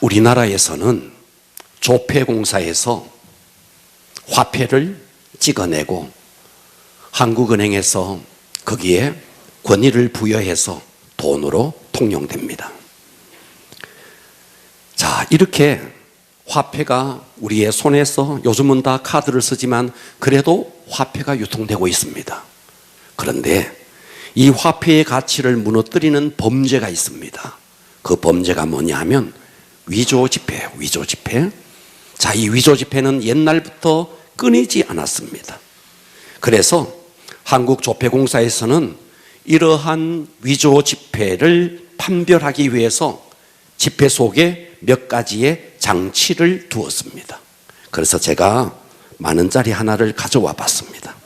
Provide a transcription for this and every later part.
우리나라에서는 조폐공사에서 화폐를 찍어내고 한국은행에서 거기에 권위를 부여해서 돈으로 통용됩니다. 자, 이렇게 화폐가 우리의 손에서, 요즘은 다 카드를 쓰지만 그래도 화폐가 유통되고 있습니다. 그런데 이 화폐의 가치를 무너뜨리는 범죄가 있습니다. 그 범죄가 뭐냐 하면 위조지폐예요. 위조지폐. 자, 이 위조지폐는 옛날부터 끊이지 않았습니다. 그래서 한국조폐공사에서는 이러한 위조지폐를 판별하기 위해서 지폐 속에 몇 가지의 장치를 두었습니다. 그래서 제가 10,000원짜리 하나를 가져와 봤습니다.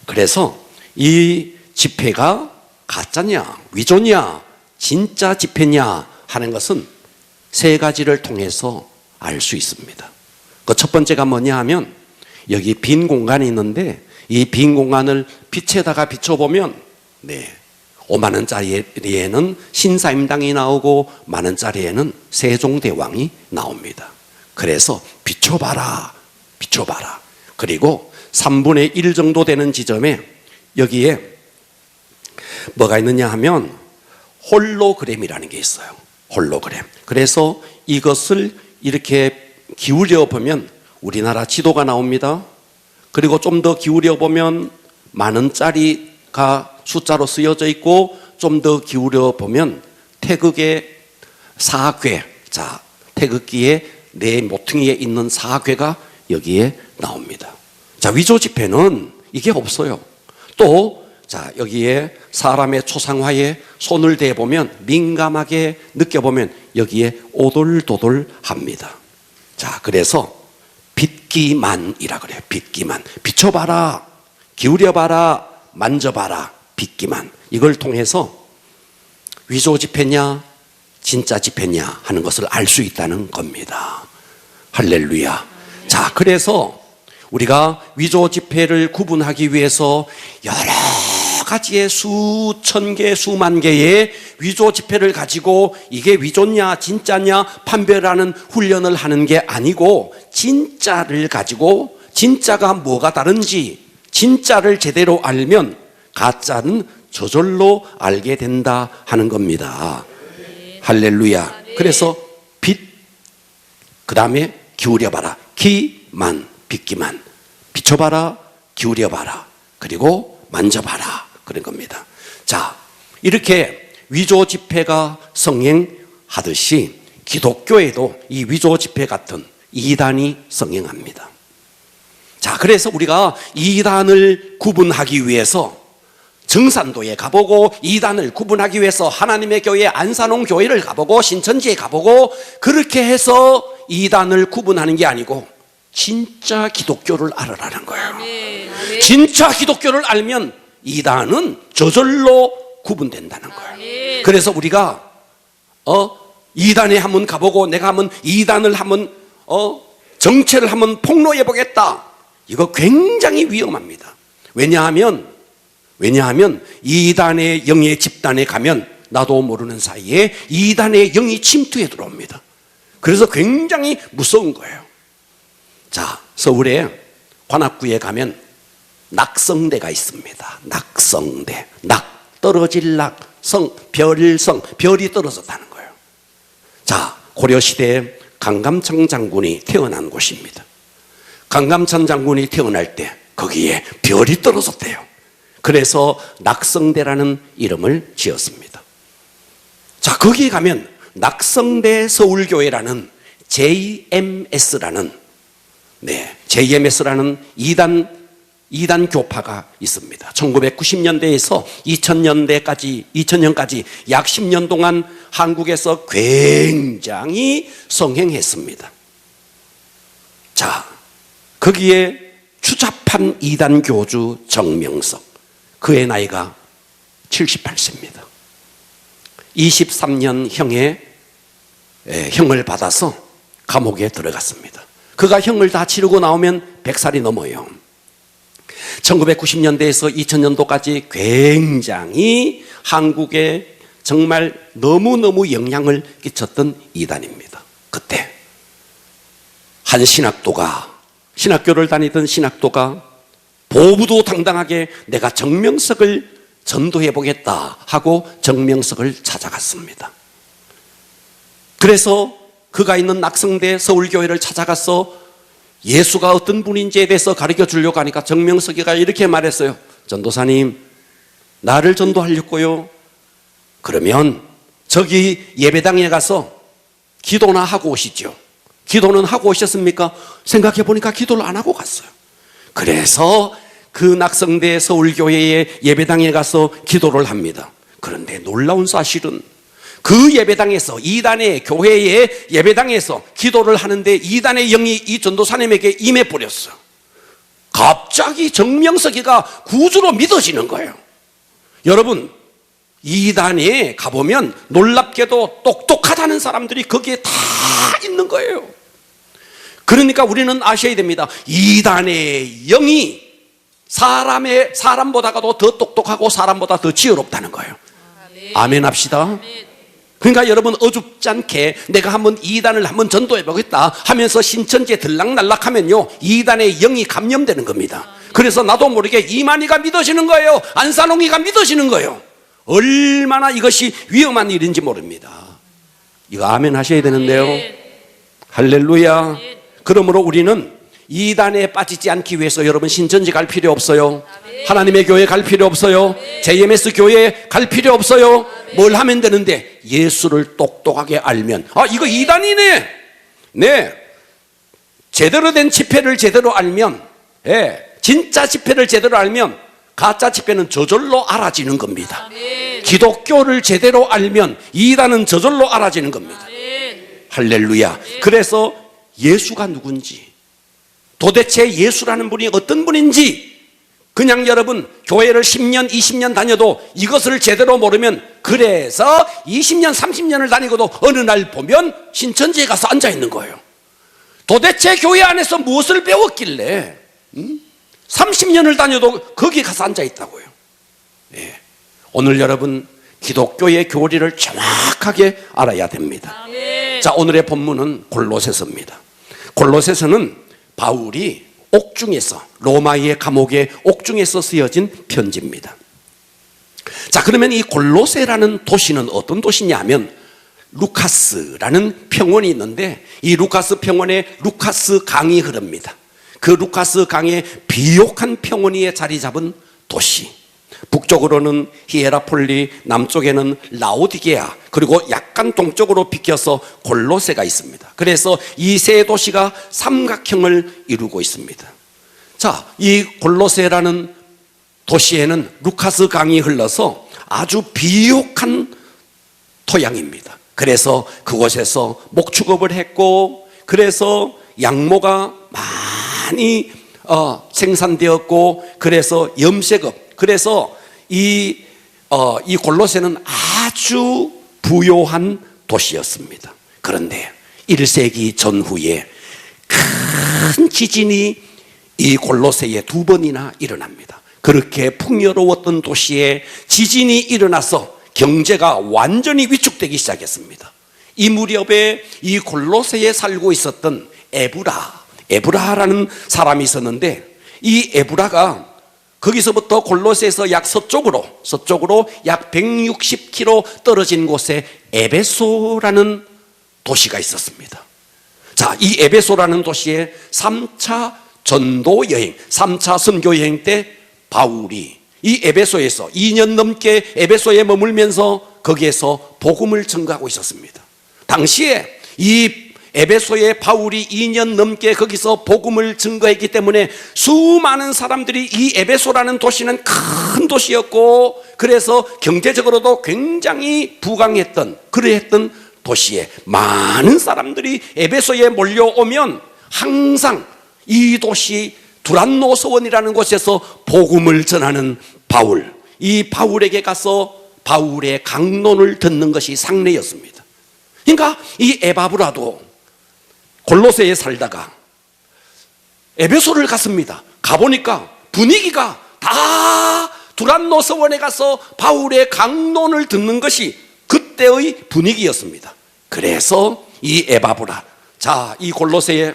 그래서 이 지폐가 가짜냐, 위조냐, 진짜 지폐냐 하는 것은 3가지를 통해서 알 수 있습니다. 그 첫 번째가 뭐냐 하면 여기 빈 공간이 있는데 이 빈 공간을 빛에다가 비춰보면 50,000원짜리에는 신사임당이 나오고 10,000원짜리에는 세종대왕이 나옵니다. 그래서 비춰봐라, 비춰봐라. 그리고 3분의 1 정도 되는 지점에 여기에 뭐가 있느냐 하면 홀로그램이라는 게 있어요. 홀로그램. 그래서 이것을 이렇게 기울여 보면 우리나라 지도가 나옵니다. 그리고 좀 더 기울여 보면 10,000원짜리가 숫자로 쓰여져 있고 좀 더 기울여 보면 태극의 사괴, 자, 태극기의 네 모퉁이에 있는 사괴가 여기에 나옵니다. 자, 위조지폐는 이게 없어요. 또 자, 여기에 사람의 초상화에 손을 대보면 민감하게 느껴보면 여기에 오돌도돌합니다. 자, 그래서 빗기만이라 그래요. 빗기만. 비춰봐라, 기울여봐라, 만져봐라, 빗기만. 이걸 통해서 위조지폐냐 진짜 지폐냐 하는 것을 알 수 있다는 겁니다. 할렐루야. 자, 그래서 우리가 위조지폐를 구분하기 위해서 여러 가지의 수천 개, 수만 개의 위조지폐를 가지고 이게 위조냐 진짜냐 판별하는 훈련을 하는 게 아니고 진짜를 가지고 진짜가 뭐가 다른지 진짜를 제대로 알면 가짜는 저절로 알게 된다 하는 겁니다. 할렐루야. 그래서 빛, 그 다음에 기울여봐라. 기만, 빗기만. 비춰봐라, 기울여봐라. 그리고 만져봐라. 그런 겁니다. 자, 이렇게 위조지폐가 성행하듯이 기독교에도 이 위조지폐 같은 이단이 성행합니다. 자, 그래서 우리가 이단을 구분하기 위해서 정산도에 가보고 이단을 구분하기 위해서 하나님의 교회 안산홍 교회를 가보고 신천지에 가보고 그렇게 해서 이단을 구분하는 게 아니고 진짜 기독교를 알아라는 거예요. 진짜 기독교를 알면 이단은 저절로 구분된다는 거예요. 그래서 우리가 이단에 한번 가보고 내가 한번 이단을 한번 정체를 한번 폭로해 보겠다. 이거 굉장히 위험합니다. 왜냐하면 이단의 영의 집단에 가면 나도 모르는 사이에 이단의 영이 침투해 들어옵니다. 그래서 굉장히 무서운 거예요. 자, 서울에 관악구에 가면 낙성대가 있습니다. 낙성대. 떨어질 낙성, 별성, 별이 떨어졌다는 거예요. 자, 고려시대에 강감찬 장군이 태어난 곳입니다. 강감찬 장군이 태어날 때 거기에 별이 떨어졌대요. 그래서 낙성대라는 이름을 지었습니다. 자, 거기에 가면 낙성대 서울교회라는 JMS라는 이단 교파가 있습니다. 1990년대에서 2000년까지 약 10년 동안 한국에서 굉장히 성행했습니다. 자, 거기에 추잡한 이단 교주 정명석, 그의 나이가 78세입니다. 23년 형을 받아서 감옥에 들어갔습니다. 그가 형을 다 치르고 나오면 100살이 넘어요. 1990년대에서 2000년도까지 굉장히 한국의 정말 너무너무 영향을 끼쳤던 이단입니다. 그때 한 신학교를 다니던 신학도가 보부도 당당하게 내가 정명석을 전도해 보겠다 하고 정명석을 찾아갔습니다. 그래서 그가 있는 낙성대 서울교회를 찾아가서 예수가 어떤 분인지에 대해서 가르쳐 주려고 하니까 정명석이가 이렇게 말했어요. 전도사님, 나를 전도하려고요. 그러면 저기 예배당에 가서 기도나 하고 오시죠. 기도는 하고 오셨습니까? 생각해 보니까 기도를 안 하고 갔어요. 그래서 그 낙성대 서울교회의 예배당에 가서 기도를 합니다. 그런데 놀라운 사실은 그 예배당에서, 이단의 교회의 예배당에서 기도를 하는데 이단의 영이 이 전도사님에게 임해버렸어요. 갑자기 정명석이가 구주로 믿어지는 거예요. 여러분, 이단에 가보면 놀랍게도 똑똑하다는 사람들이 거기에 다 있는 거예요. 그러니까 우리는 아셔야 됩니다. 이단의 영이 사람보다도 더 똑똑하고 사람보다 더 지혜롭다는 거예요. 아멘 합시다. 그러니까 여러분, 어줍지 않게 내가 한번 이단을 한번 전도해 보겠다 하면서 신천지에 들락날락 하면요, 이단의 영이 감염되는 겁니다. 그래서 나도 모르게 이만희가 믿어지는 거예요. 안산홍이가 믿어지는 거예요. 얼마나 이것이 위험한 일인지 모릅니다. 이거 아멘 하셔야 되는데요. 할렐루야. 그러므로 우리는 이단에 빠지지 않기 위해서 여러분, 신천지 갈 필요 없어요. 하나님의 교회 갈 필요 없어요. JMS 교회 갈 필요 없어요. 뭘 하면 되는데, 예수를 똑똑하게 알면, 아, 이거 이단이네. 네, 제대로 된 집회를 제대로 알면, 진짜 집회를 제대로 알면 가짜 집회는 저절로 알아지는 겁니다. 기독교를 제대로 알면 이단은 저절로 알아지는 겁니다. 할렐루야. 그래서 예수가 누군지, 도대체 예수라는 분이 어떤 분인지, 그냥 여러분 교회를 10년 20년 다녀도 이것을 제대로 모르면, 그래서 20년 30년을 다니고도 어느 날 보면 신천지에 가서 앉아있는 거예요. 도대체 교회 안에서 무엇을 배웠길래 30년을 다녀도 거기 가서 앉아있다고요. 오늘 여러분, 기독교의 교리를 정확하게 알아야 됩니다. 자, 오늘의 본문은 골로새서입니다. 골로새서는 바울이 옥중에서, 로마의 감옥의 옥중에서 쓰여진 편지입니다. 자, 그러면 이 골로새라는 도시는 어떤 도시냐 하면, 루카스라는 평원이 있는데, 이 루카스 평원에 루카스 강이 흐릅니다. 그 루카스 강의 비옥한 평원 위에 자리 잡은 도시, 북쪽으로는 히에라폴리, 남쪽에는 라오디게아, 그리고 약간 동쪽으로 비켜서 골로새가 있습니다. 그래서 이 세 도시가 삼각형을 이루고 있습니다. 자, 이 골로새라는 도시에는 루카스 강이 흘러서 아주 비옥한 토양입니다. 그래서 그곳에서 목축업을 했고, 그래서 양모가 많이 생산되었고, 그래서 염색업, 그래서 이 골로새는 아주 부요한 도시였습니다. 그런데 1세기 전후에 큰 지진이 이 골로새에 2번이나 일어납니다. 그렇게 풍요로웠던 도시에 지진이 일어나서 경제가 완전히 위축되기 시작했습니다. 이 무렵에 이 골로새에 살고 있었던 에브라라는 사람이 있었는데, 이 에브라가 거기서부터 골로새에서 약 서쪽으로 약 160km 떨어진 곳에 에베소라는 도시가 있었습니다. 자, 이 에베소라는 도시에 3차 전도 여행, 3차 선교 여행 때 바울이 이 에베소에서 2년 넘게 에베소에 머물면서 거기에서 복음을 전가하고 있었습니다. 당시에 이 에베소에 바울이 2년 넘게 거기서 복음을 증거했기 때문에 수많은 사람들이, 이 에베소라는 도시는 큰 도시였고, 그래서 경제적으로도 굉장히 부강했던, 그러했던 도시에 많은 사람들이 에베소에 몰려오면 항상 이 도시 두란노서원이라는 곳에서 복음을 전하는 바울, 이 바울에게 가서 바울의 강론을 듣는 것이 상례였습니다. 그러니까 이 에바브라도 골로새에 살다가 에베소를 갔습니다. 가보니까 분위기가 다 두란노서원에 가서 바울의 강론을 듣는 것이 그때의 분위기였습니다. 그래서 이 에바브라, 자, 이 골로새에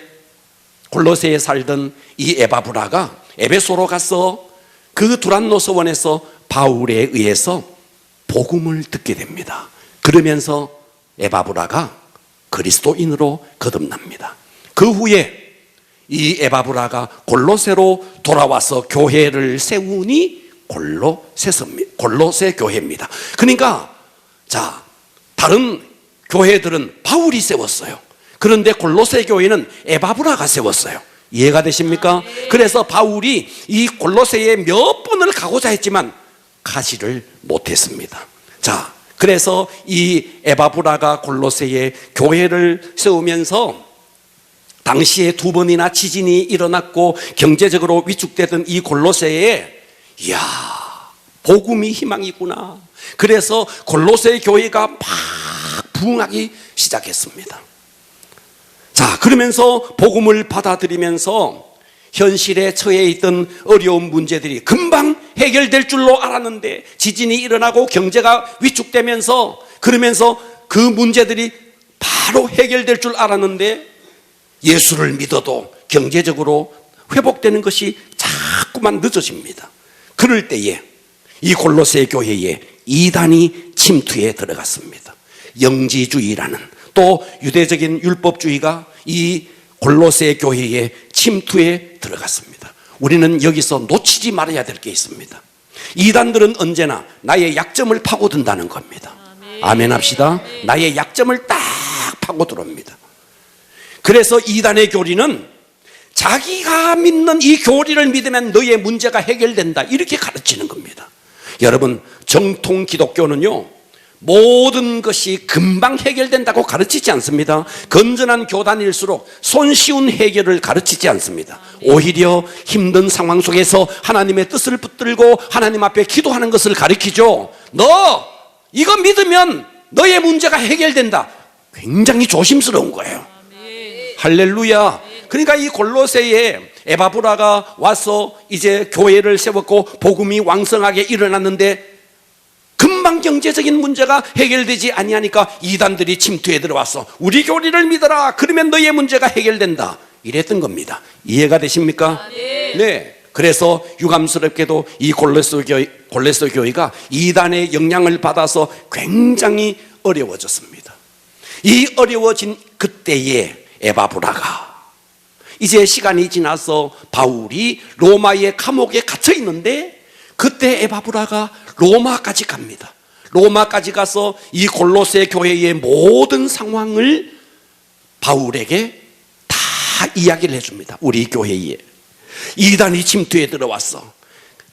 살던 이 에바브라가 에베소로 가서 그 두란노 서원에서 바울에 의해서 복음을 듣게 됩니다. 그러면서 에바브라가 그리스도인으로 거듭납니다. 그 후에 이 에바브라가 골로새로 돌아와서 교회를 세우니 골로새 교회입니다. 그러니까 자, 다른 교회들은 바울이 세웠어요. 그런데 골로새 교회는 에바브라가 세웠어요. 이해가 되십니까? 그래서 바울이 이 골로새에 몇 번을 가고자 했지만 가지를 못했습니다. 자, 그래서 이 에바브라가 골로새에 교회를 세우면서 당시에 2번이나 지진이 일어났고 경제적으로 위축되던 이 골로새에, 이야, 복음이 희망이구나. 그래서 골로새 교회가 막 부흥하기 시작했습니다. 자, 그러면서 복음을 받아들이면서 현실에 처해 있던 어려운 문제들이 금방 해결될 줄로 알았는데 지진이 일어나고 경제가 위축되면서, 그러면서 그 문제들이 바로 해결될 줄 알았는데 예수를 믿어도 경제적으로 회복되는 것이 자꾸만 늦어집니다. 그럴 때에 이 골로새 교회에 이단이 침투해 들어갔습니다. 영지주의라는, 또 유대적인 율법주의가 이 골로새 교회에 침투해 들어갔습니다. 우리는 여기서 놓치지 말아야 될 게 있습니다. 이단들은 언제나 나의 약점을 파고든다는 겁니다. 아멘 합시다. 나의 약점을 딱 파고들옵니다. 그래서 이단의 교리는 자기가 믿는 이 교리를 믿으면 너의 문제가 해결된다, 이렇게 가르치는 겁니다. 여러분, 정통 기독교는요, 모든 것이 금방 해결된다고 가르치지 않습니다. 건전한 교단일수록 손쉬운 해결을 가르치지 않습니다. 오히려 힘든 상황 속에서 하나님의 뜻을 붙들고 하나님 앞에 기도하는 것을 가르치죠. 너 이거 믿으면 너의 문제가 해결된다. 굉장히 조심스러운 거예요. 할렐루야. 그러니까 이 골로새에 에바브라가 와서 이제 교회를 세웠고 복음이 왕성하게 일어났는데 금방 경제적인 문제가 해결되지 아니하니까 이단들이 침투해 들어와서 우리 교리를 믿어라, 그러면 너의 문제가 해결된다, 이랬던 겁니다. 이해가 되십니까? 네. 그래서 유감스럽게도 이 골로새 교회가 이단의 영향을 받아서 굉장히 어려워졌습니다. 이 어려워진 그때에 에바브라가, 이제 시간이 지나서 바울이 로마의 감옥에 갇혀 있는데 그때 에바브라가 로마까지 갑니다. 로마까지 가서 이 골로새 교회의 모든 상황을 바울에게 다 이야기를 해줍니다. 우리 교회에 이단이 침투해 들어왔어.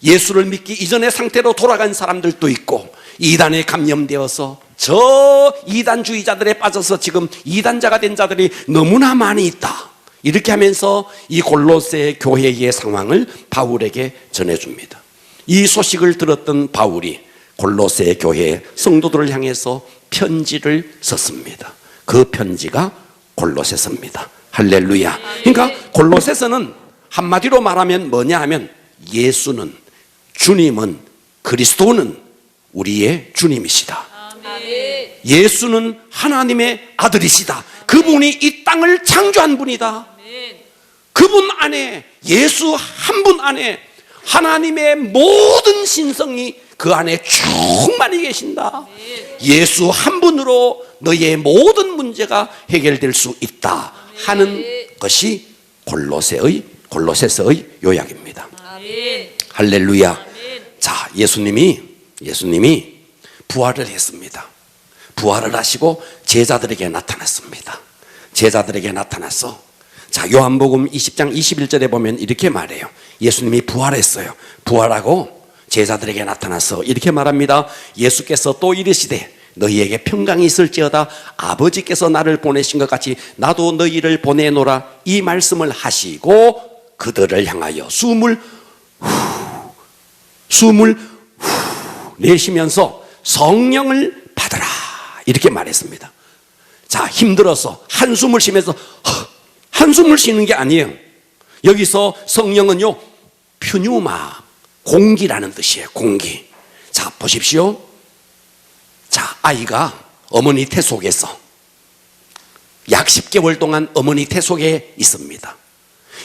예수를 믿기 이전의 상태로 돌아간 사람들도 있고 이단에 감염되어서 저 이단주의자들에 빠져서 지금 이단자가 된 자들이 너무나 많이 있다. 이렇게 하면서 이 골로새 교회의 상황을 바울에게 전해줍니다. 이 소식을 들었던 바울이 골로새 교회 성도들을 향해서 편지를 썼습니다. 그 편지가 골로새서입니다. 할렐루야. 그러니까 골로새서는 한마디로 말하면 뭐냐 하면 예수는, 주님은, 그리스도는 우리의 주님이시다. 예수는 하나님의 아들이시다. 그분이 이 땅을 창조한 분이다. 그분 안에, 예수 한 분 안에 하나님의 모든 신성이 그 안에 충만히 계신다. 예수 한 분으로 너의 모든 문제가 해결될 수 있다 하는 것이 골로새서의 요약입니다. 할렐루야. 자, 예수님이 부활을 했습니다. 부활을 하시고 제자들에게 나타났습니다. 제자들에게 나타나서, 자, 요한복음 20장 21절에 보면 이렇게 말해요. 예수님이 부활했어요. 부활하고 제자들에게 나타나서 이렇게 말합니다. 예수께서 또 이르시되 너희에게 평강이 있을지어다. 아버지께서 나를 보내신 것 같이 나도 너희를 보내노라. 이 말씀을 하시고 그들을 향하여 숨을 내쉬면서 성령을 받으라, 이렇게 말했습니다. 자, 힘들어서 한숨을 쉬면서 한숨을 쉬는 게 아니에요. 여기서 성령은요, 퓨뉴마, 공기라는 뜻이에요. 공기. 자, 보십시오. 자, 아이가 어머니 태 속에서 약 10개월 동안 어머니 태 속에 있습니다.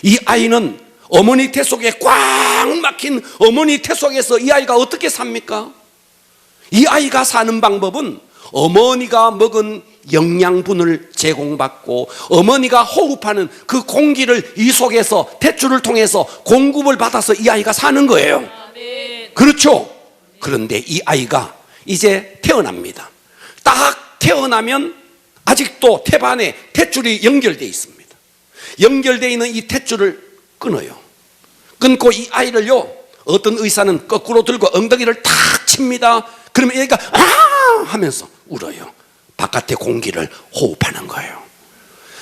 이 아이는 어머니 태 속에 꽉 막힌 어머니 태 속에서 이 아이가 어떻게 삽니까? 이 아이가 사는 방법은 어머니가 먹은 영양분을 제공받고 어머니가 호흡하는 그 공기를 이 속에서 탯줄을 통해서 공급을 받아서 이 아이가 사는 거예요. 그렇죠? 그런데 이 아이가 이제 태어납니다. 딱 태어나면 아직도 태반에 탯줄이 연결되어 있습니다. 연결되어 있는 이 탯줄을 끊어요. 끊고 이 아이를요, 어떤 의사는 거꾸로 들고 엉덩이를 탁 칩니다. 그러면 얘가 아 하면서 울어요. 바깥의 공기를 호흡하는 거예요.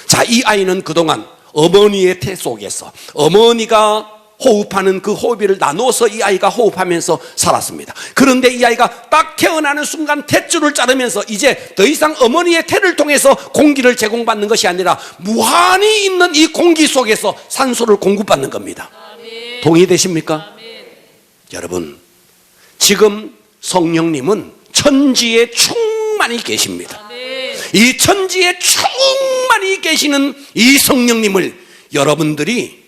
자, 이 아이는 그동안 어머니의 태 속에서 어머니가 호흡하는 그 호흡을 나눠서 이 아이가 호흡하면서 살았습니다. 그런데 이 아이가 딱 태어나는 순간 탯줄을 자르면서 이제 더 이상 어머니의 태를 통해서 공기를 제공받는 것이 아니라 무한히 있는 이 공기 속에서 산소를 공급받는 겁니다. 아멘. 동의되십니까? 아멘. 여러분, 지금 성령님은 천지에 충만히 계십니다. 아멘. 이 천지에 충만히 계시는 이 성령님을 여러분들이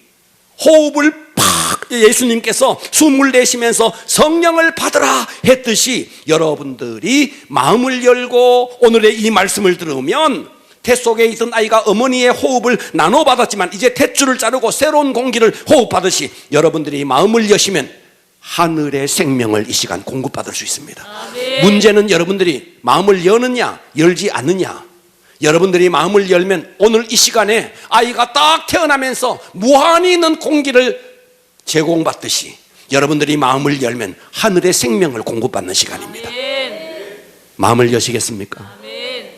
호흡을 예수님께서 숨을 내쉬면서 성령을 받으라 했듯이 여러분들이 마음을 열고 오늘의 이 말씀을 들으면 태 속에 있던 아이가 어머니의 호흡을 나눠받았지만 이제 탯줄을 자르고 새로운 공기를 호흡하듯이 여러분들이 마음을 여시면 하늘의 생명을 이 시간 공급받을 수 있습니다. 아멘. 문제는 여러분들이 마음을 여느냐 열지 않느냐. 여러분들이 마음을 열면 오늘 이 시간에 아이가 딱 태어나면서 무한히 있는 공기를 제공받듯이 여러분들이 마음을 열면 하늘의 생명을 공급받는 시간입니다. 아멘. 마음을 여시겠습니까? 아멘.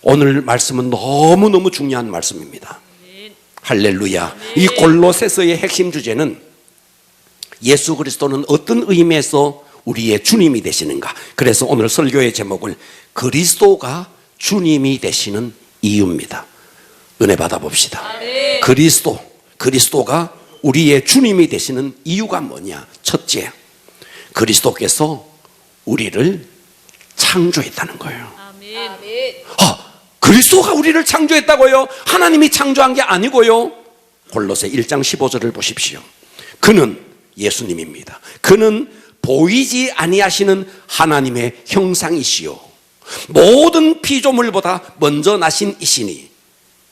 오늘 말씀은 너무너무 중요한 말씀입니다. 아멘. 할렐루야. 아멘. 이 골로새서의 핵심 주제는 예수 그리스도는 어떤 의미에서 우리의 주님이 되시는가. 그래서 오늘 설교의 제목을 그리스도가 주님이 되시는 이유입니다. 은혜 받아봅시다. 아멘. 그리스도가 우리의 주님이 되시는 이유가 뭐냐? 첫째, 그리스도께서 우리를 창조했다는 거예요. 아멘. 그리스도가 우리를 창조했다고요? 하나님이 창조한 게 아니고요. 골로새 1장 15절을 보십시오. 그는 예수님입니다. 그는 보이지 아니하시는 하나님의 형상이시요 모든 피조물보다 먼저 나신 이시니.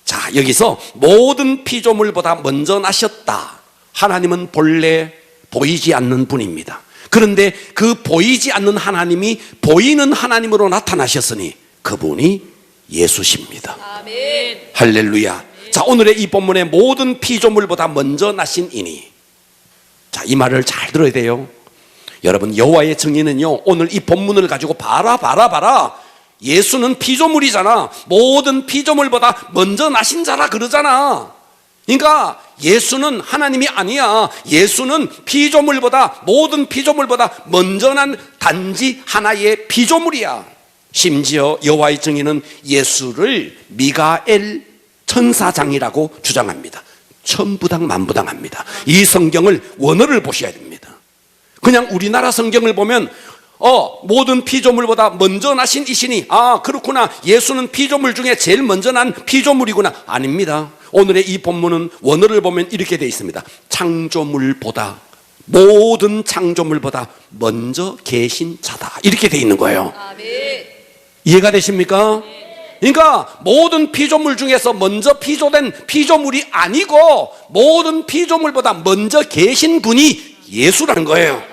자, 여기서 모든 피조물보다 먼저 나셨다. 하나님은 본래 보이지 않는 분입니다. 그런데 그 보이지 않는 하나님이 보이는 하나님으로 나타나셨으니 그분이 예수십니다. 아멘. 할렐루야. 아멘. 자, 오늘의 이 본문의 모든 피조물보다 먼저 나신 이니. 자, 이 말을 잘 들어야 돼요. 여러분, 여호와의 증인은요, 오늘 이 본문을 가지고 봐라. 예수는 피조물이잖아. 모든 피조물보다 먼저 나신 자라 그러잖아. 그러니까 예수는 하나님이 아니야. 예수는 모든 피조물보다 먼저 난 단지 하나의 피조물이야. 심지어 여호와의 증인은 예수를 미가엘 천사장이라고 주장합니다. 천부당 만부당합니다. 이 성경을 원어를 보셔야 됩니다. 그냥 우리나라 성경을 보면 모든 피조물보다 먼저 나신 이시니, 아, 그렇구나, 예수는 피조물 중에 제일 먼저 난 피조물이구나. 아닙니다. 오늘의 이 본문은 원어를 보면 이렇게 되어 있습니다. 모든 창조물보다 먼저 계신 자다, 이렇게 되어 있는 거예요. 아멘. 이해가 되십니까? 그러니까 모든 피조물 중에서 먼저 피조된 피조물이 아니고 모든 피조물보다 먼저 계신 분이 예수라는 거예요.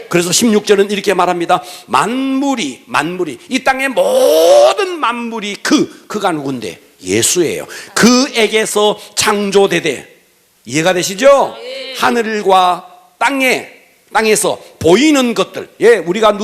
그래서 16절은 이렇게 말합니다. 만물이 이 땅의 모든 만물이 그가 누군데? 예수예요. 그에게서 창조되되. 이해가 되시죠? 하늘과 땅에서 보이는 것들, 예, 우리가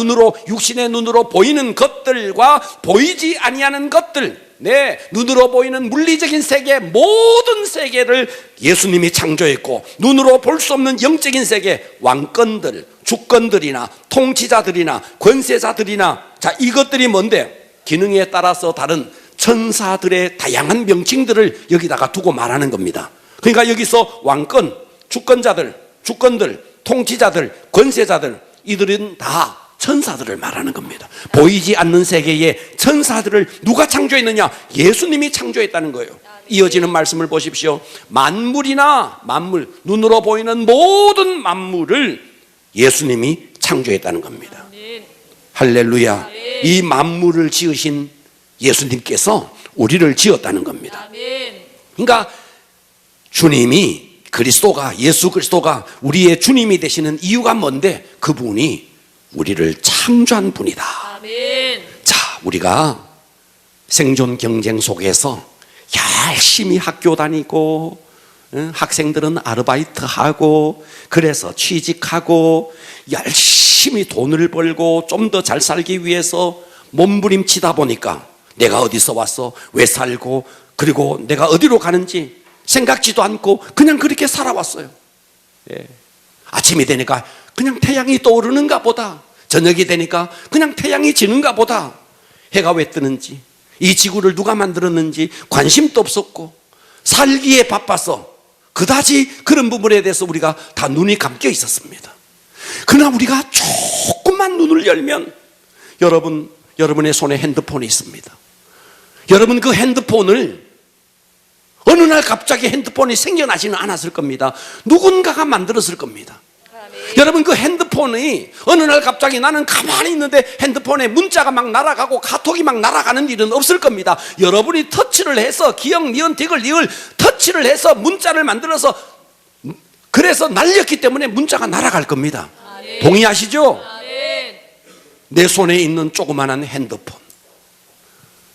육신의 눈으로 보이는 것들과 보이지 아니하는 것들, 네, 눈으로 보이는 물리적인 세계, 모든 세계를 예수님이 창조했고, 눈으로 볼 수 없는 영적인 세계, 왕권들, 주권들이나 통치자들이나 권세자들이나, 자, 이것들이 뭔데? 기능에 따라서 다른 천사들의 다양한 명칭들을 여기다가 두고 말하는 겁니다. 그러니까 여기서 왕권, 주권들, 통치자들, 권세자들, 이들은 다 천사들을 말하는 겁니다. 보이지 않는 세계의 천사들을 누가 창조했느냐? 예수님이 창조했다는 거예요. 이어지는 말씀을 보십시오. 만물이나 만물, 눈으로 보이는 모든 만물을 예수님이 창조했다는 겁니다. 할렐루야. 이 만물을 지으신 예수님께서 우리를 지었다는 겁니다. 그러니까 주님이, 그리스도가, 예수 그리스도가 우리의 주님이 되시는 이유가 뭔데? 그분이 우리를 창조한 분이다. 자, 우리가 생존 경쟁 속에서 열심히 학교 다니고, 학생들은 아르바이트 하고, 그래서 취직하고, 열심히 돈을 벌고 좀 더 잘 살기 위해서 몸부림치다 보니까 내가 어디서 왔어, 왜 살고, 그리고 내가 어디로 가는지 생각지도 않고 그냥 그렇게 살아왔어요. 예. 아침이 되니까 그냥 태양이 떠오르는가 보다, 저녁이 되니까 그냥 태양이 지는가 보다, 해가 왜 뜨는지, 이 지구를 누가 만들었는지 관심도 없었고, 살기에 바빠서 그다지 그런 부분에 대해서 우리가 다 눈이 감겨 있었습니다. 그러나 우리가 조금만 눈을 열면, 여러분의 손에 핸드폰이 있습니다. 여러분 그 핸드폰을 어느 날 갑자기 핸드폰이 생겨나지는 않았을 겁니다. 누군가가 만들었을 겁니다. 여러분 그 핸드폰이 어느 날 갑자기 나는 가만히 있는데 핸드폰에 문자가 막 날아가고 카톡이 막 날아가는 일은 없을 겁니다. 여러분이 터치를 해서 기역, 니은, 디귿, 리을 터치를 해서 문자를 만들어서, 그래서 날렸기 때문에 문자가 날아갈 겁니다. 동의하시죠? 내 손에 있는 조그마한 핸드폰,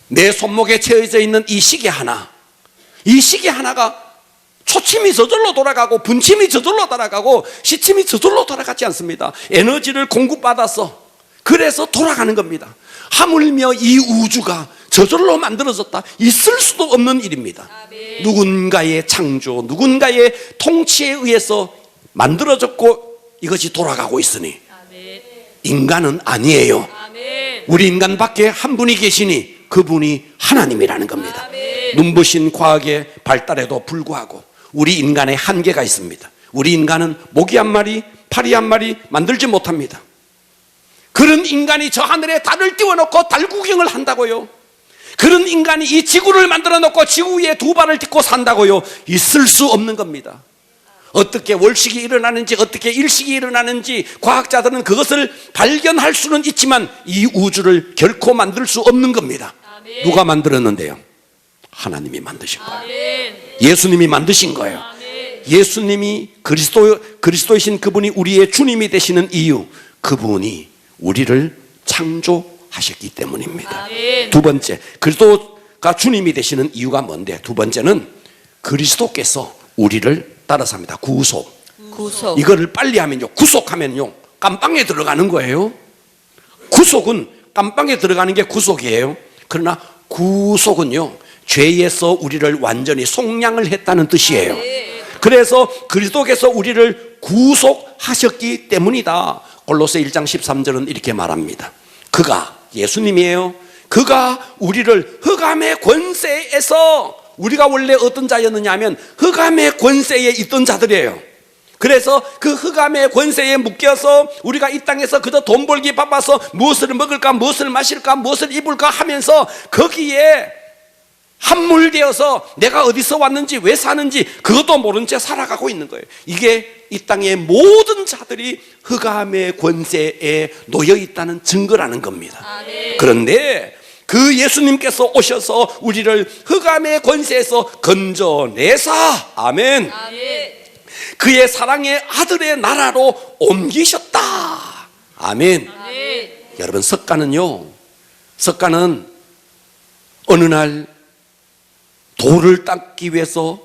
내 손목에 채워져 있는 이 시계 하나, 이 시계 하나가 초침이 저절로 돌아가고 분침이 저절로 돌아가고 시침이 저절로 돌아가지 않습니다. 에너지를 공급받아서 그래서 돌아가는 겁니다. 하물며 이 우주가 저절로 만들어졌다, 있을 수도 없는 일입니다. 누군가의 창조, 누군가의 통치에 의해서 만들어졌고 이것이 돌아가고 있으니 인간은 아니에요. 우리 인간밖에 한 분이 계시니 그분이 하나님이라는 겁니다. 눈부신 과학의 발달에도 불구하고 우리 인간의 한계가 있습니다. 우리 인간은 모기 한 마리, 파리 한 마리 만들지 못합니다. 그런 인간이 저 하늘에 달을 띄워놓고 달 구경을 한다고요? 그런 인간이 이 지구를 만들어 놓고 지구 위에 두 발을 딛고 산다고요? 있을 수 없는 겁니다. 어떻게 월식이 일어나는지, 어떻게 일식이 일어나는지 과학자들은 그것을 발견할 수는 있지만 이 우주를 결코 만들 수 없는 겁니다. 누가 만들었는데요? 하나님이 만드신 거예요. 예수님이 만드신 거예요. 예수님이 그리스도이신 그분이 우리의 주님이 되시는 이유, 그분이 우리를 창조하셨기 때문입니다. 두 번째, 그리스도가 주님이 되시는 이유가 뭔데? 두 번째는 그리스도께서 우리를 따라서 합니다. 구속. 이거를 빨리 하면요, 구속하면요 깜빵에 들어가는 거예요. 구속은 깜빵에 들어가는 게 구속이에요. 그러나 구속은요, 죄에서 우리를 완전히 속량을 했다는 뜻이에요. 그래서 그리스도께서 우리를 구속하셨기 때문이다. 골로새 1장 13절은 이렇게 말합니다. 그가, 예수님이에요, 그가 우리를 흑암의 권세에서, 우리가 원래 어떤 자였느냐 하면 흑암의 권세에 있던 자들이에요. 그래서 그 흑암의 권세에 묶여서 우리가 이 땅에서 그저 돈 벌기 바빠서 무엇을 먹을까, 무엇을 마실까, 무엇을 입을까 하면서 거기에 함몰되어서 내가 어디서 왔는지, 왜 사는지 그것도 모른 채 살아가고 있는 거예요. 이게 이 땅의 모든 자들이 흑암의 권세에 놓여 있다는 증거라는 겁니다. 그런데 그 예수님께서 오셔서 우리를 흑암의 권세에서 건져내사, 아멘, 그의 사랑의 아들의 나라로 옮기셨다. 아멘. 여러분, 석가는요, 석가는 어느 날 돌을 닦기 위해서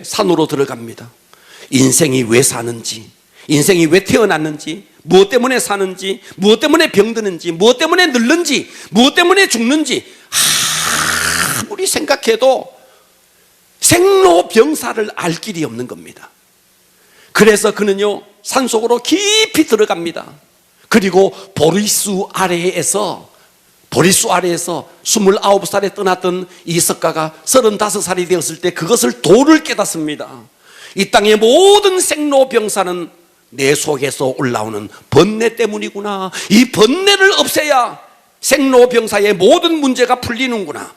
산으로 들어갑니다. 인생이 왜 사는지, 인생이 왜 태어났는지, 무엇 때문에 사는지, 무엇 때문에 병드는지, 무엇 때문에 늙는지, 무엇 때문에 죽는지 아무리 생각해도 생로병사를 알 길이 없는 겁니다. 그래서 그는요 산속으로 깊이 들어갑니다. 그리고 보리수 아래에서 29살에 떠났던 이 석가가 35살이 되었을 때 그것을 도를 깨닫습니다. 이 땅의 모든 생로병사는 내 속에서 올라오는 번뇌 때문이구나. 이 번뇌를 없애야 생로병사의 모든 문제가 풀리는구나.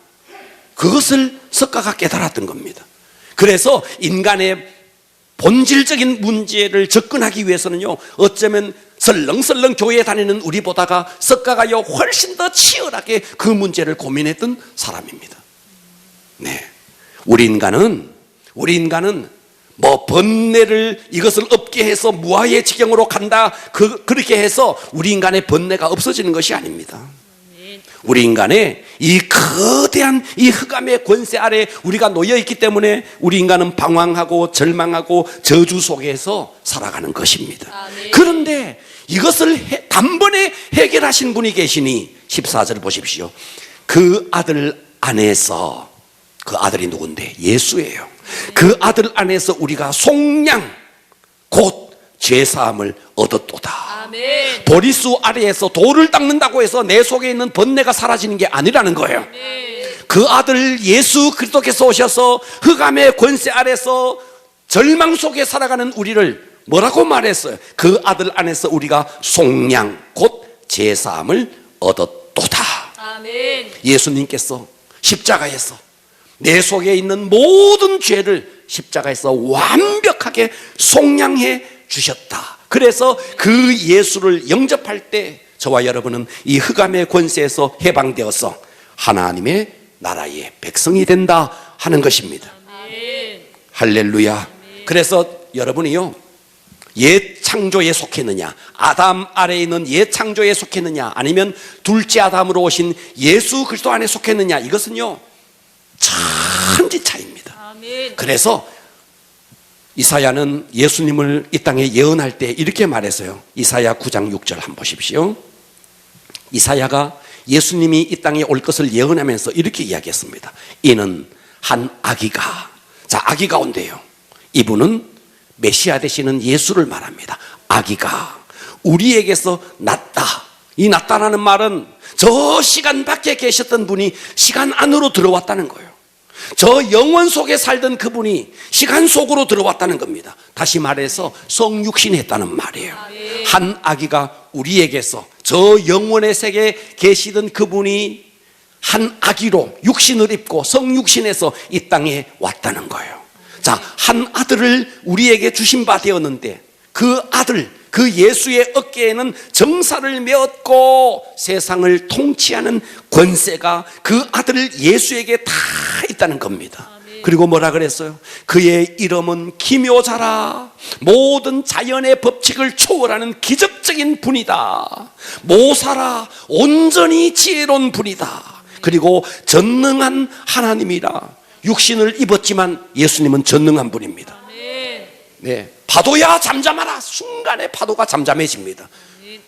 그것을 석가가 깨달았던 겁니다. 그래서 인간의 본질적인 문제를 접근하기 위해서는요, 어쩌면 설렁설렁 교회에 다니는 우리보다가 석가가요 훨씬 더 치열하게 그 문제를 고민했던 사람입니다. 네, 우리 인간은 뭐 번뇌를 이것을 없게 해서 무아의 지경으로 간다, 그렇게 해서 우리 인간의 번뇌가 없어지는 것이 아닙니다. 우리 인간의 이 거대한 이 흑암의 권세 아래 우리가 놓여 있기 때문에 우리 인간은 방황하고 절망하고 저주 속에서 살아가는 것입니다. 그런데 이것을 단번에 해결하신 분이 계시니 14절 보십시오. 그 아들 안에서, 그 아들이 누군데? 예수예요. 그 아들 안에서 우리가 속량 곧 죄사함을 얻었도다. 아멘. 보리수 아래에서 돌을 닦는다고 해서 내 속에 있는 번뇌가 사라지는 게 아니라는 거예요. 아멘. 그 아들 예수 그리스도께서 오셔서 흑암의 권세 아래서 절망 속에 살아가는 우리를 뭐라고 말했어요? 그 아들 안에서 우리가 속량 곧 죄사함을 얻었도다. 아멘. 예수님께서 십자가에서 내 속에 있는 모든 죄를 십자가에서 완벽하게 속량해 주셨다. 그래서 그 예수를 영접할 때 저와 여러분은 이 흑암의 권세에서 해방되어서 하나님의 나라의 백성이 된다 하는 것입니다. 아멘. 할렐루야. 아멘. 그래서 여러분이요, 옛 창조에 속했느냐, 아담 아래에 있는 옛 창조에 속했느냐, 아니면 둘째 아담으로 오신 예수 그리스도 안에 속했느냐, 이것은요 천지 차이입니다. 아멘. 그래서 이사야는 예수님을 이 땅에 예언할 때 이렇게 말했어요. 이사야 9장 6절 한번 보십시오. 이사야가 예수님이 이 땅에 올 것을 예언하면서 이렇게 이야기했습니다. 이는 한 아기가, 자, 아기가 온대요. 이분은 메시아 되시는 예수를 말합니다. 아기가 우리에게서 났다. 이 났다라는 말은 저 시간 밖에 계셨던 분이 시간 안으로 들어왔다는 거예요. 저 영원 속에 살던 그분이 시간 속으로 들어왔다는 겁니다. 다시 말해서 성육신했다는 말이에요. 한 아기가 우리에게서, 저 영원의 세계에 계시던 그분이 한 아기로 육신을 입고 성육신해서 이 땅에 왔다는 거예요. 자, 한 아들을 우리에게 주신 바 되었는데 그 아들, 그 예수의 어깨에는 정사를 메었고 세상을 통치하는 권세가 그 아들 예수에게 다 있다는 겁니다. 그리고 뭐라 그랬어요? 그의 이름은 기묘자라, 모든 자연의 법칙을 초월하는 기적적인 분이다. 모사라, 온전히 지혜로운 분이다. 그리고 전능한 하나님이라. 육신을 입었지만 예수님은 전능한 분입니다. 네, 파도야 잠잠하라. 순간에 파도가 잠잠해집니다.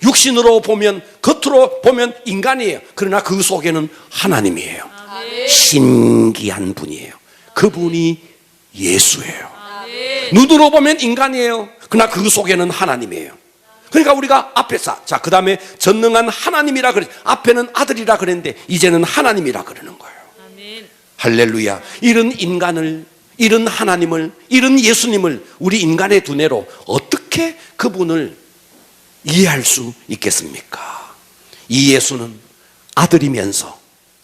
육신으로 보면, 겉으로 보면 인간이에요. 그러나 그 속에는 하나님이에요. 신기한 분이에요. 그분이 예수예요. 눈으로 보면 인간이에요. 그러나 그 속에는 하나님이에요. 그러니까 우리가 앞에서, 자, 그 다음에 전능한 하나님이라 그랬, 앞에는 아들이라 그랬는데 이제는 하나님이라 그러는 거예요. 할렐루야. 이런 인간을, 이런 하나님을, 이런 예수님을 우리 인간의 두뇌로 어떻게 그분을 이해할 수 있겠습니까? 이 예수는 아들이면서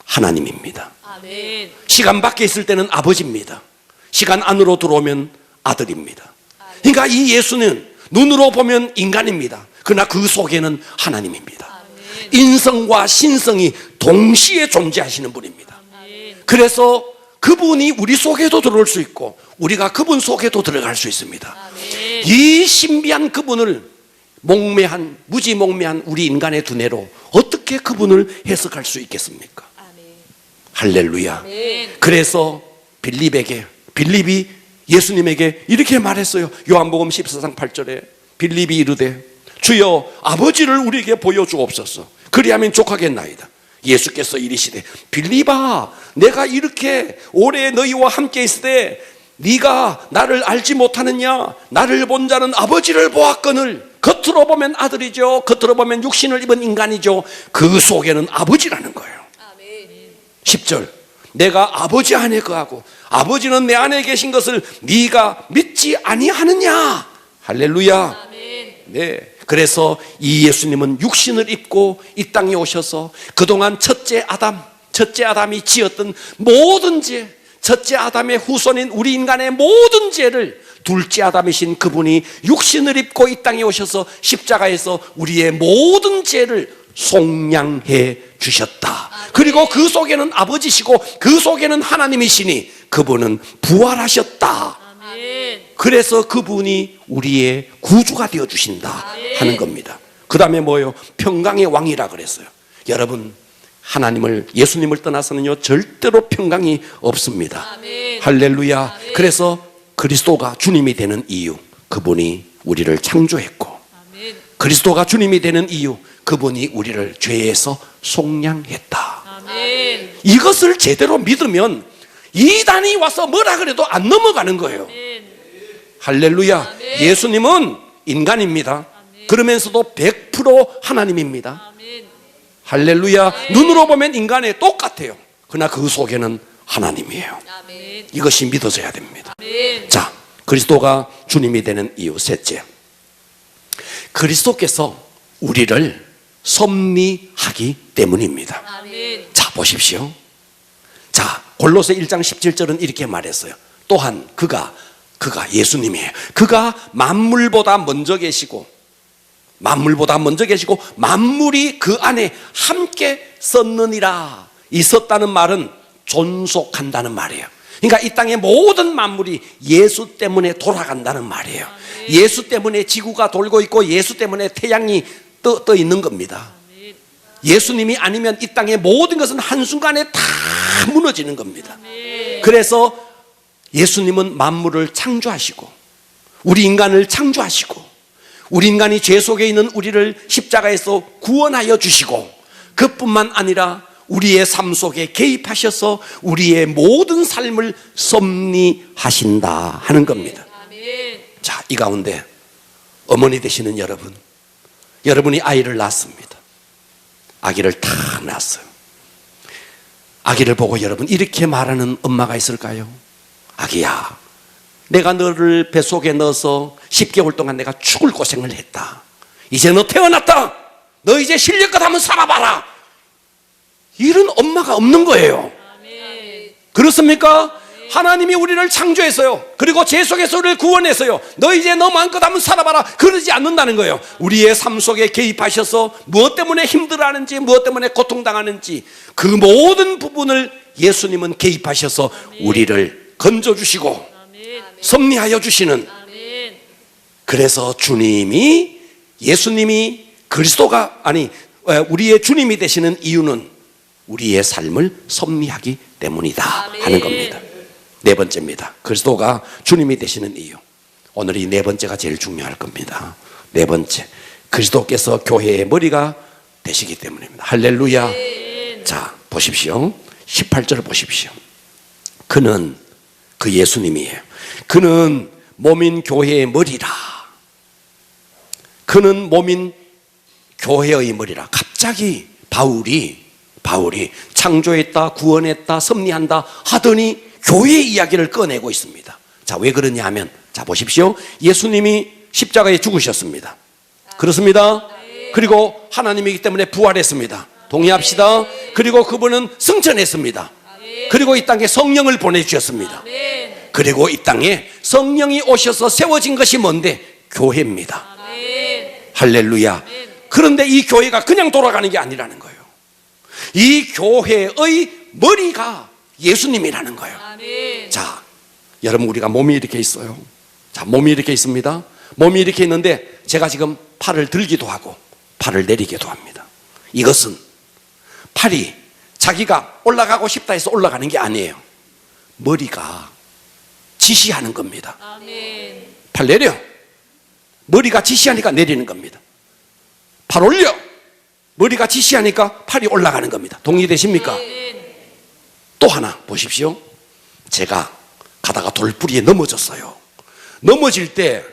하나님입니다. 아멘. 시간 밖에 있을 때는 아버지입니다. 시간 안으로 들어오면 아들입니다. 그러니까 이 예수는 눈으로 보면 인간입니다. 그러나 그 속에는 하나님입니다. 아멘. 인성과 신성이 동시에 존재하시는 분입니다. 아멘. 그래서 그분이 우리 속에도 들어올 수 있고 우리가 그분 속에도 들어갈 수 있습니다. 아멘. 이 신비한 그분을 몽매한, 무지몽매한 우리 인간의 두뇌로 어떻게 그분을 해석할 수 있겠습니까? 아멘. 할렐루야. 아멘. 그래서 빌립이 예수님에게 이렇게 말했어요. 요한복음 14장 8절에 빌립이 이르되 주여 아버지를 우리에게 보여주옵소서. 그리하면 족하겠나이다. 예수께서 이르시되 빌립아, 내가 이렇게 오래 너희와 함께 있을 때 네가 나를 알지 못하느냐? 나를 본 자는 아버지를 보았거늘. 겉으로 보면 아들이죠. 겉으로 보면 육신을 입은 인간이죠. 그 속에는 아버지라는 거예요. 아멘. 10절 내가 아버지 안에 거하고 아버지는 내 안에 계신 것을 네가 믿지 아니하느냐? 할렐루야. 아멘. 네. 그래서 이 예수님은 육신을 입고 이 땅에 오셔서 그동안 첫째 아담이 지었던 모든 죄, 첫째 아담의 후손인 우리 인간의 모든 죄를 둘째 아담이신 그분이 육신을 입고 이 땅에 오셔서 십자가에서 우리의 모든 죄를 속량해 주셨다. 그리고 그 속에는 아버지시고 그 속에는 하나님이시니 그분은 부활하셨다. 그래서 그분이 우리의 구주가 되어 주신다 하는 겁니다. 그 다음에 뭐예요? 평강의 왕이라 그랬어요. 여러분, 예수님을 떠나서는요 절대로 평강이 없습니다. 할렐루야. 그래서 그리스도가 주님이 되는 이유, 그분이 우리를 창조했고, 그리스도가 주님이 되는 이유, 그분이 우리를 죄에서 속량했다. 이것을 제대로 믿으면 이단이 와서 뭐라 그래도 안 넘어가는 거예요. 할렐루야. 예수님은 인간입니다. 그러면서도 100% 하나님입니다. 할렐루야. 눈으로 보면 인간에 똑같아요. 그러나 그 속에는 하나님이에요. 이것이 믿어져야 됩니다. 자, 그리스도가 주님이 되는 이유 셋째, 그리스도께서 우리를 섭리하기 때문입니다. 자, 보십시오. 자, 골로새 1장 17절은 이렇게 말했어요. 또한 그가 예수님이에요. 그가 만물보다 먼저 계시고 만물이 그 안에 함께 섰느니라. 이 섰다는 말은 존속한다는 말이에요. 그러니까 이 땅의 모든 만물이 예수 때문에 돌아간다는 말이에요. 예수 때문에 지구가 돌고 있고 예수 때문에 태양이 떠 있는 겁니다. 예수님이 아니면 이 땅의 모든 것은 한순간에 다 무너지는 겁니다. 그래서 예수님은 만물을 창조하시고 우리 인간을 창조하시고 우리 인간이 죄 속에 있는 우리를 십자가에서 구원하여 주시고 그뿐만 아니라 우리의 삶 속에 개입하셔서 우리의 모든 삶을 섭리하신다 하는 겁니다. 자, 이 가운데 어머니 되시는 여러분이 아이를 낳았습니다. 아기를 탁 낳았어요. 아기를 보고 여러분 이렇게 말하는 엄마가 있을까요? 아기야, 내가 너를 뱃속에 넣어서 10개월 동안 내가 죽을 고생을 했다. 이제 너 태어났다. 너 이제 실력껏 한번 살아봐라. 이런 엄마가 없는 거예요. 그렇습니까? 하나님이 우리를 창조했어요. 그리고 죄 속에서 우리를 구원했어요. 너 이제 너 마음껏 한번 살아봐라. 그러지 않는다는 거예요. 우리의 삶 속에 개입하셔서 무엇 때문에 힘들어하는지, 무엇 때문에 고통당하는지 그 모든 부분을 예수님은 개입하셔서 우리를 건져주시고 섭리하여 주시는, 그래서 예수님이 그리스도가 우리의 주님이 되시는 이유는 우리의 삶을 섭리하기 때문이다 하는 겁니다. 네 번째입니다. 그리스도가 주님이 되시는 이유. 오늘 이 네 번째가 제일 중요할 겁니다. 네 번째, 그리스도께서 교회의 머리가 되시기 때문입니다. 할렐루야. 자, 보십시오. 18절 보십시오. 그 예수님이에요. 그는 몸인 교회의 머리라. 그는 몸인 교회의 머리라. 갑자기 바울이 창조했다, 구원했다, 섭리한다 하더니 교회의 이야기를 꺼내고 있습니다. 자, 왜 그러냐 하면, 자, 보십시오. 예수님이 십자가에 죽으셨습니다. 그렇습니다. 그리고 하나님이기 때문에 부활했습니다. 동의합시다. 그리고 그분은 승천했습니다. 그리고 이 땅에 성령을 보내주셨습니다. 그리고 이 땅에 성령이 오셔서 세워진 것이 뭔데? 교회입니다. 할렐루야. 그런데 이 교회가 그냥 돌아가는 게 아니라는 거예요. 이 교회의 머리가 예수님이라는 거예요. 자, 여러분, 우리가 몸이 이렇게 있어요. 자, 몸이 이렇게 있습니다. 몸이 이렇게 있는데 제가 지금 팔을 들기도 하고 팔을 내리기도 합니다. 이것은 팔이 자기가 올라가고 싶다 해서 올라가는 게 아니에요. 머리가 지시하는 겁니다. 팔 내려. 머리가 지시하니까 내리는 겁니다. 팔 올려. 머리가 지시하니까 팔이 올라가는 겁니다. 동의되십니까? 또 하나 보십시오. 제가 가다가 돌뿌리에 넘어졌어요. 넘어질 때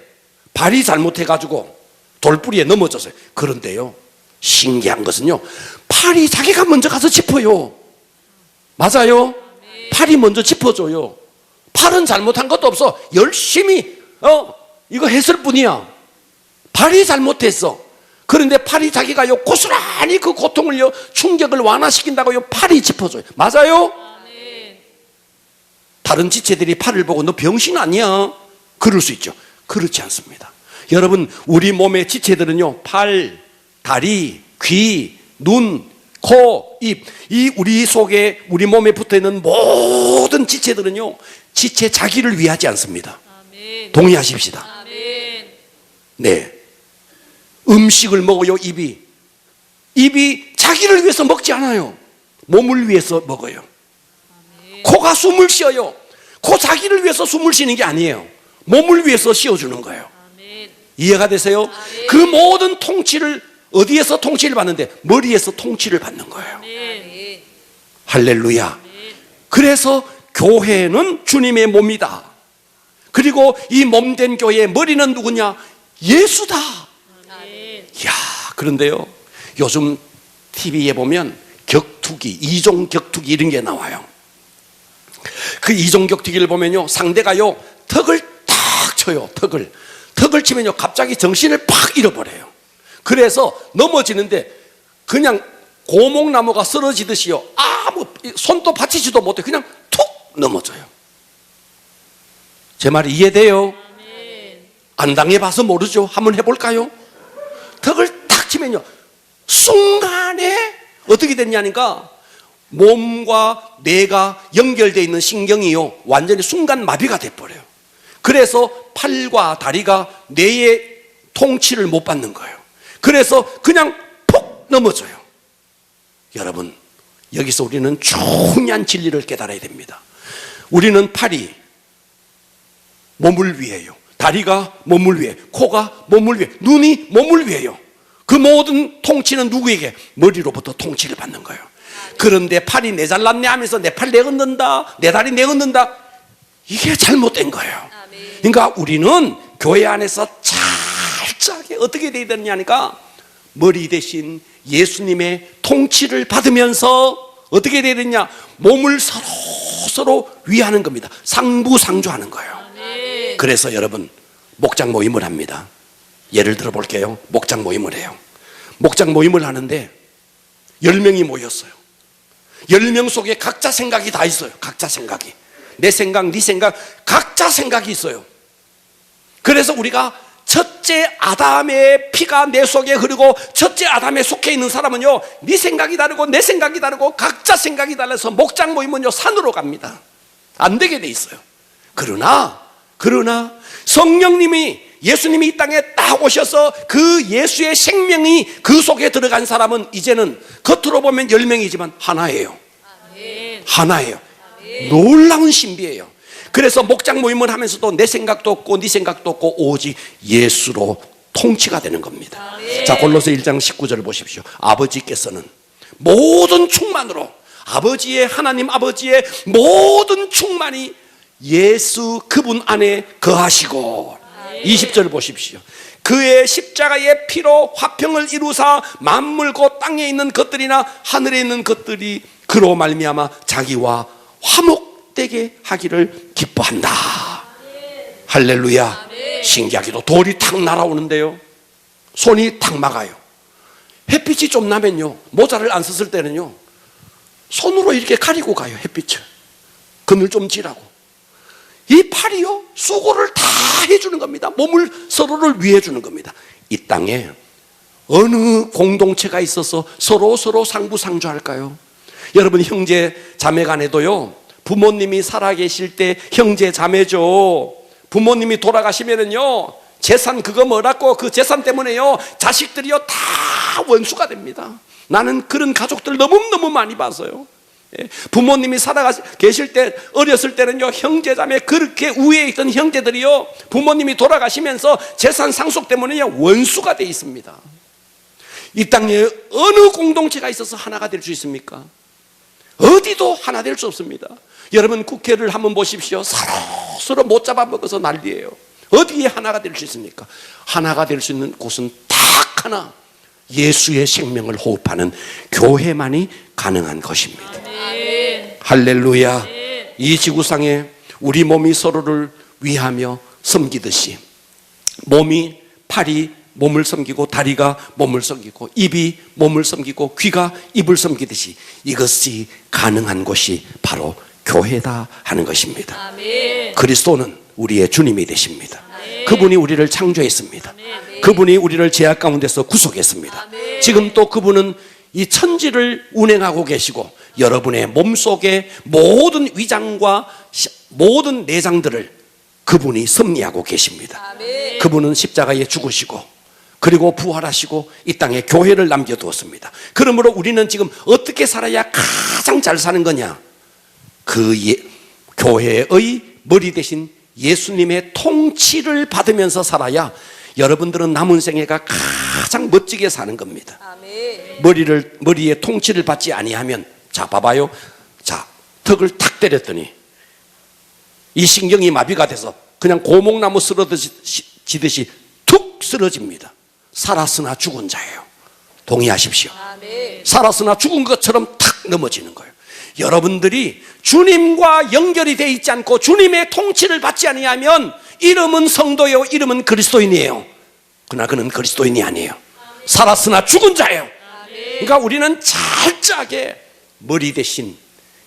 발이 잘못해가지고 돌뿌리에 넘어졌어요. 그런데요, 신기한 것은요, 팔이 자기가 먼저 가서 짚어요. 맞아요? 팔이 먼저 짚어줘요. 팔은 잘못한 것도 없어. 열심히 이거 했을 뿐이야. 팔이 잘못했어. 그런데 팔이 자기가요 고스란히 그 고통을요 충격을 완화시킨다고요 팔이 짚어줘요. 맞아요? 다른 지체들이 팔을 보고 너 병신 아니야? 그럴 수 있죠. 그렇지 않습니다. 여러분, 우리 몸의 지체들은요 팔, 다리, 귀, 눈, 코, 입, 이 우리 속에 우리 몸에 붙어있는 모든 지체들은요 지체 자기를 위하지 않습니다. 동의하십시다. 네, 음식을 먹어요. 입이 자기를 위해서 먹지 않아요. 몸을 위해서 먹어요. 코가 숨을 쉬어요. 코 자기를 위해서 숨을 쉬는 게 아니에요. 몸을 위해서 쉬어주는 거예요. 이해가 되세요? 그 모든 통치를 어디에서 통치를 받는데? 머리에서 통치를 받는 거예요. 할렐루야. 그래서 교회는 주님의 몸이다. 그리고 이 몸된 교회의 머리는 누구냐? 예수다. 이야, 그런데요 요즘 TV에 보면 격투기, 이종 격투기 이런 게 나와요. 그 이종 격투기를 보면요 상대가요 턱을 탁 쳐요. 턱을 치면요 갑자기 정신을 팍 잃어버려요. 그래서 넘어지는데 그냥 고목나무가 쓰러지듯이요 아무 손도 받치지도 못해 그냥 툭 넘어져요. 제 말이 이해돼요? 안 당해봐서 모르죠. 한번 해볼까요? 턱을 탁 치면요 순간에 어떻게 됐냐니까 몸과 뇌가 연결되어 있는 신경이요 완전히 순간 마비가 돼버려요. 그래서 팔과 다리가 뇌의 통치를 못 받는 거예요. 그래서 그냥 푹 넘어져요. 여러분, 여기서 우리는 중요한 진리를 깨달아야 됩니다. 우리는 팔이 몸을 위해요, 다리가 몸을 위해, 코가 몸을 위해, 눈이 몸을 위해요. 그 모든 통치는 누구에게? 머리로부터 통치를 받는 거예요. 그런데 팔이 내 잘났네 하면서 내 팔 내걷는다, 내 다리 내걷는다, 이게 잘못된 거예요. 그러니까 우리는 교회 안에서 철저하게 어떻게 돼야 되느냐니까 머리 대신 예수님의 통치를 받으면서 어떻게 돼야 되느냐? 몸을 서로 위하는 겁니다. 상부상조하는 거예요. 그래서 여러분 목장 모임을 합니다. 예를 들어 볼게요. 목장 모임을 해요. 목장 모임을 하는데 10명이 모였어요. 10명 속에 각자 생각이 다 있어요. 각자 생각이, 내 생각, 네 생각, 각자 생각이 있어요. 그래서 우리가 첫째 아담의 피가 내 속에 흐르고 첫째 아담에 속해 있는 사람은요 네 생각이 다르고 내 생각이 다르고 각자 생각이 달라서 목장 모임은요 산으로 갑니다. 안 되게 돼 있어요. 그러나 성령님이, 예수님이 이 땅에 딱 오셔서 그 예수의 생명이 그 속에 들어간 사람은 이제는 겉으로 보면 10명이지만 하나예요. 하나예요. 놀라운 신비예요. 그래서 목장 모임을 하면서도 내 생각도 없고 네 생각도 없고 오직 예수로 통치가 되는 겁니다. 자, 골로새 1장 19절을 보십시오. 아버지께서는 모든 충만으로, 아버지의, 하나님 아버지의 모든 충만이 예수 그분 안에 거하시고, 20절 보십시오. 그의 십자가의 피로 화평을 이루사 만물 곧 땅에 있는 것들이나 하늘에 있는 것들이 그로 말미암아 자기와 화목되게 하기를 기뻐한다. 할렐루야. 신기하게도 돌이 탁 날아오는데요 손이 탁 막아요. 햇빛이 좀 나면요 모자를 안 썼을 때는요 손으로 이렇게 가리고 가요. 햇빛을 그늘 좀 지라고. 이 팔이요 수고를 다 해주는 겁니다. 몸을 서로를 위해 주는 겁니다. 이 땅에 어느 공동체가 있어서 서로 상부상조할까요? 여러분, 형제 자매 간에도요 부모님이 살아계실 때 형제 자매죠. 부모님이 돌아가시면은요 재산 그거 뭐라고, 그 재산 때문에요 자식들이요 다 원수가 됩니다. 나는 그런 가족들 너무너무 많이 봤어요. 부모님이 계실 때, 어렸을 때는요 형제자매, 그렇게 우위에 있던 형제들이요 부모님이 돌아가시면서 재산 상속 때문에요 원수가 돼 있습니다. 이 땅에 어느 공동체가 있어서 하나가 될 수 있습니까? 어디도 하나 될 수 없습니다. 여러분, 국회를 한번 보십시오. 서로 못 잡아먹어서 난리예요. 어디에 하나가 될 수 있습니까? 하나가 될 수 있는 곳은 딱 하나, 예수의 생명을 호흡하는 교회만이 가능한 것입니다. 아멘. 할렐루야. 아멘. 이 지구상에 우리 몸이 서로를 위하며 섬기듯이 몸이, 팔이 몸을 섬기고 다리가 몸을 섬기고 입이 몸을 섬기고 귀가 입을 섬기듯이 이것이 가능한 곳이 바로 교회다 하는 것입니다. 아멘. 그리스도는 우리의 주님이 되십니다. 아멘. 그분이 우리를 창조했습니다. 아멘. 그분이 우리를 죄악 가운데서 구속했습니다. 아멘. 지금 또 그분은 이 천지를 운행하고 계시고 여러분의 몸속의 모든 위장과 모든 내장들을 그분이 섭리하고 계십니다. 아멘. 그분은 십자가에 죽으시고 그리고 부활하시고 이 땅에 교회를 남겨두었습니다. 그러므로 우리는 지금 어떻게 살아야 가장 잘 사는 거냐? 교회의 머리 대신 예수님의 통치를 받으면서 살아야 여러분들은 남은 생애가 가장 멋지게 사는 겁니다. 아멘. 머리에 통치를 받지 아니하면, 자 봐봐요. 자, 턱을 탁 때렸더니 이 신경이 마비가 돼서 그냥 고목나무 쓰러지듯이 툭 쓰러집니다. 살았으나 죽은 자예요. 동의하십시오. 아멘. 살았으나 죽은 것처럼 탁 넘어지는 거예요. 여러분들이 주님과 연결이 되어 있지 않고 주님의 통치를 받지 아니하면 이름은 성도요, 이름은 그리스도인이에요. 그러나 그는 그리스도인이 아니에요. 살았으나 죽은 자예요. 그러니까 우리는 철저하게 머리 대신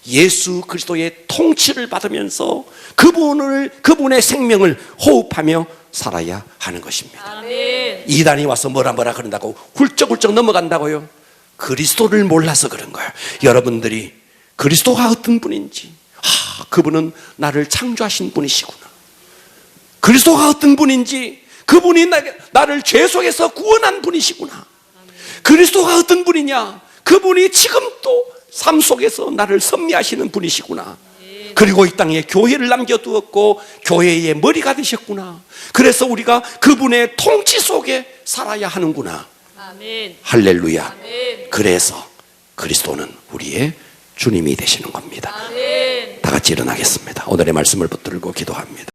예수 그리스도의 통치를 받으면서 그분의 생명을 호흡하며 살아야 하는 것입니다. 아멘. 이단이 와서 뭐라 그런다고 훌쩍훌쩍 넘어간다고요? 그리스도를 몰라서 그런 거예요. 여러분들이 그리스도가 어떤 분인지, 그분은 나를 창조하신 분이시구나. 그리스도가 어떤 분인지, 그분이 나를 죄 속에서 구원한 분이시구나. 그리스도가 어떤 분이냐, 그분이 지금 또 삶 속에서 나를 섭리하시는 분이시구나. 그리고 이 땅에 교회를 남겨두었고 교회의 머리가 되셨구나. 그래서 우리가 그분의 통치 속에 살아야 하는구나. 아멘. 할렐루야. 아멘. 그래서 그리스도는 우리의 주님이 되시는 겁니다. 아멘. 다 같이 일어나겠습니다. 오늘의 말씀을 붙들고 기도합니다.